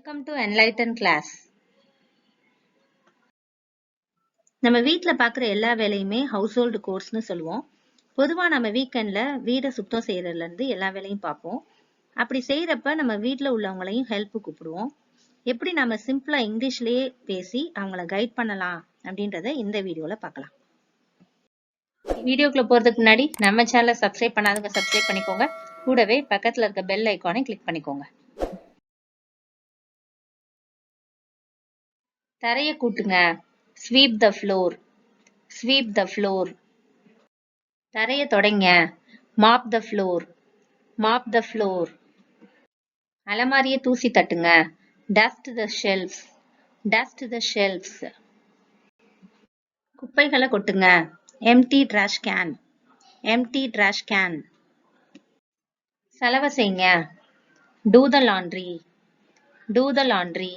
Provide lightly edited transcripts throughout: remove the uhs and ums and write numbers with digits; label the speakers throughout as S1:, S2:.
S1: Welcome to Enlighten Class. நம்ம வீட்ல பார்க்குற எல்லா வேலையுமே ஹவுஸ்ஹோல்டு கோர்ஸ்னு சொல்லுவோம். பொதுவா நம்ம வீக்கெண்ட்ல வீடை சுத்தம் செய்யறதுல இருந்து எல்லா வேலையும் பார்ப்போம். அப்படி செய்யறப்ப நம்ம வீட்ல உள்ளவங்களையும் ஹெல்ப் கூப்பிடுவோம். எப்படி நம்ம சிம்பிளா இங்கிலீஷ்லயே பேசி அவங்கள கைட் பண்ணலாம் அப்படின்றத இந்த வீடியோல பார்க்கலாம். வீடியோக்குள்ள போறதுக்கு முன்னாடி நம்ம சேனலை சப்ஸ்கிரைப் பண்ணாதவங்க சப்ஸ்கிரைப் பண்ணிக்கோங்க. கூடவே பக்கத்துல இருக்க பெல் ஐகானை கிளிக் பண்ணிக்கோங்க. தரைய கூட்டுங்க. Sweep the floor. Sweep the floor. தரைய தொடைங்க. Mop the floor. Mop the floor. அலமாரிய தூசி தட்டுங்க. Dust the shelves. Dust the shelves. குப்பைகளை கொட்டுங்க. Empty trash can. Empty trash can. சலவை செய்யுங்க. Do the laundry. Do the laundry.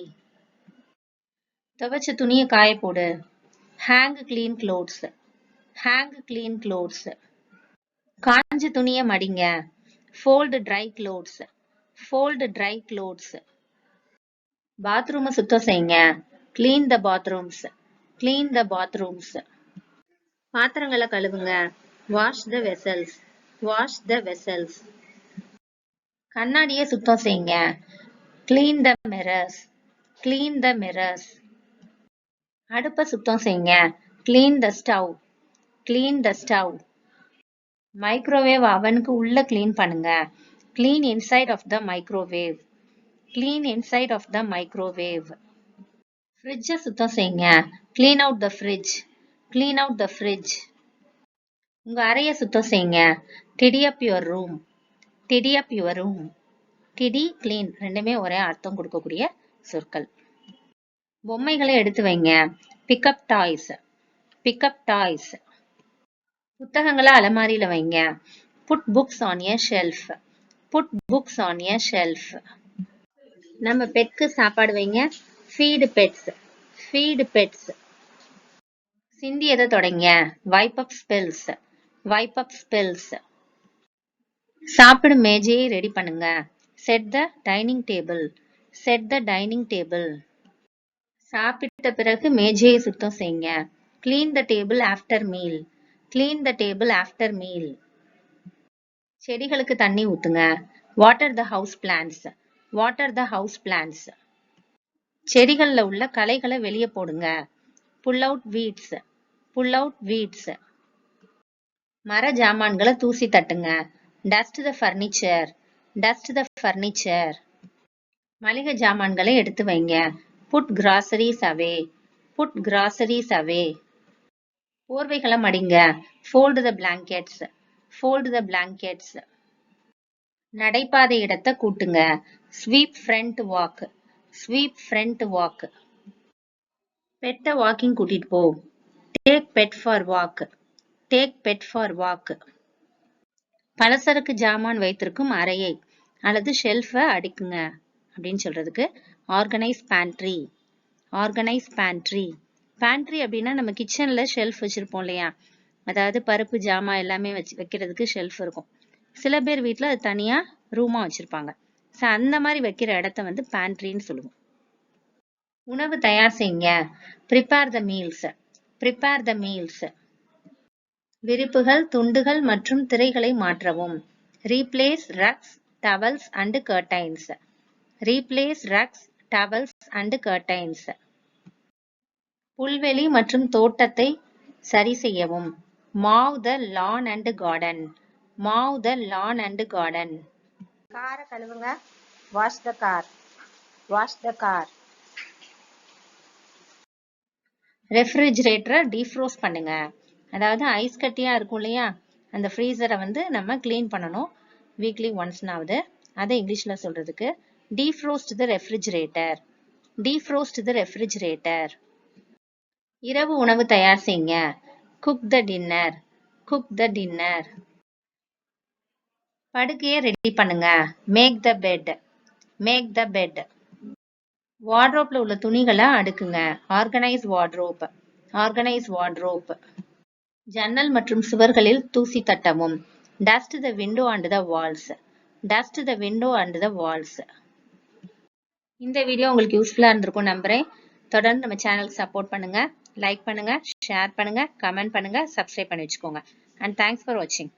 S1: துவைச்ச துணியை காய போடு. Hang clean clothes. Hang clean clothes. காஞ்ச துணியை மடிங்க. Fold dry clothes. Fold dry clothes. பாத்ரூமை சுத்தம் செய்யுங்க. Clean the bathrooms. Clean the bathrooms. பாத்திரங்களை கழுவுங்க. Wash the vessels. Wash the vessels. கண்ணாடியை சுத்தம் செய்யுங்க. Clean the mirrors. Clean the mirrors. அடுப்பை சுத்தம் செய்யுங்க. Clean the stove. Clean the stove. Microwave அவனுக்கு உள்ள கிளீன் பண்ணுங்க. Clean inside of the microwave. Clean inside of the microwave. ஃப்ரிட்ஜை சுத்தம் செய்யுங்க. Clean out the fridge. Clean out the fridge. உங்க அறையை சுத்தம் செய்யுங்க. Tidy up your room. Tidy up your room. Tidy, clean ரெண்டுமே ஒரே அர்த்தம் கொடுக்கக்கூடிய சொற்கள். பொம்மைகளை எடுத்து வைங்க. Pick up toys. Pick up toys. புத்தகங்களை அலமாரியில வைங்க. Put books on a shelf. Put books on a shelf. நம்ம பெட்க்கு சாப்பாடு வைங்க. Feed pets. Feed pets. சிந்தியதை தொடங்க. Wipe up spills. Wipe up spills. சாப்பிடும் மேஜையை ரெடி பண்ணுங்க. Set the dining table. Set the dining table. சாப்பிட்ட பிறகு மேஜையை சுத்தம் செய்யுங்க. Clean the table after meal. Clean the table after meal. செடிகளுக்கு தண்ணி ஊத்துங்க. Water the house plants. Water the house plants. செடிகள்ல உள்ள களைகளை வெளியே போடுங்க. Pull out weeds. Pull out weeds. மர ஜாமான்களை தூசி தட்டுங்க. Dust the furniture. Dust the furniture. மளிகை ஜாமான்களை எடுத்து வைங்க. Put groceries away. Put groceries away. போர்வைகளை மடிங்க. Fold the blankets. Fold the blankets. நடைபாதை இடத்தை கூட்டுங்க. Sweep front walk. Sweep front walk. பெட்ட வாக்கிங் கூட்டிட்டு போ. Take pet for walk. Take pet for walk. பலசரக்கு ஜாமான் வைத்திருக்கும் அறையை அல்லது ஷெல்ஃபை அடிக்குங்க அப்படின்னு சொல்றதுக்கு organise pantry. Organise pantry. Pantry அப்படின்னா நம்ம கிச்சன்ல ஷெல்ஃப் வச்சிருப்போம் இல்லையா, அதாவது பருப்பு ஜாமான் எல்லாமே வைக்கிறதுக்கு ஷெல்ஃப் இருக்கும். சில பேர் வீட்டில் அது தனியா ரூமா வச்சிருப்பாங்க. ஸோ அந்த மாதிரி வைக்கிற இடத்த வந்து பேண்ட்ரின்னு சொல்லுவோம். உணவு தயார் செய்யுங்க. Prepare the meals. Prepare the meals. விரிப்புகள், துண்டுகள் மற்றும் திரைகளை மாற்றவும். Replace rugs, towels and curtains. Replace rugs, towels and curtains. புல்வெளி மற்றும் தோட்டத்தை சரி செய்யவும். Mow the lawn and garden. Mow the lawn and garden. காரை கழுவுங்க. Wash the car. Wash the car. ரெஃப்ரிஜரேட்டரை defrost பண்ணுங்க. அதாவது ஐஸ் கட்டியா இருக்கும் இல்லையா, அந்த ஃப்ரீசரை வந்து நம்ம கிளீன் பண்ணணும் வீக்லி ஒன்ஸ்னாவது. அதை இங்கிலீஷ்ல சொல்றதுக்கு defrost the refrigerator. Defrost the refrigerator. இரவு உணவு தயார் செய்யுங்க. Cook the dinner. Cook the dinner. படுக்கையை ரெடி பண்ணுங்க. Make the bed. Make the bed. வார்ட்ரோப்ல உள்ள துணிகளை அடுக்குங்க. Organise wardrobe. Organise wardrobe. ஜன்னல் மற்றும் சுவர்களில் தூசி தட்டவும். Dust the window and the walls. Dust the window and the walls. இந்த வீடியோ உங்களுக்கு யூஸ்ஃபுல்லா இருந்திருக்கும் நம்புறேன். தொடர்ந்து நம்ம சேனலுக்கு சப்போர்ட் பண்ணுங்க, லைக் பண்ணுங்க, ஷேர் பண்ணுங்க, கமெண்ட் பண்ணுங்க, சப்ஸ்கிரைப் பண்ணி வச்சுக்கோங்க. அண்ட் தேங்க்ஸ் ஃபார் வாட்சிங்.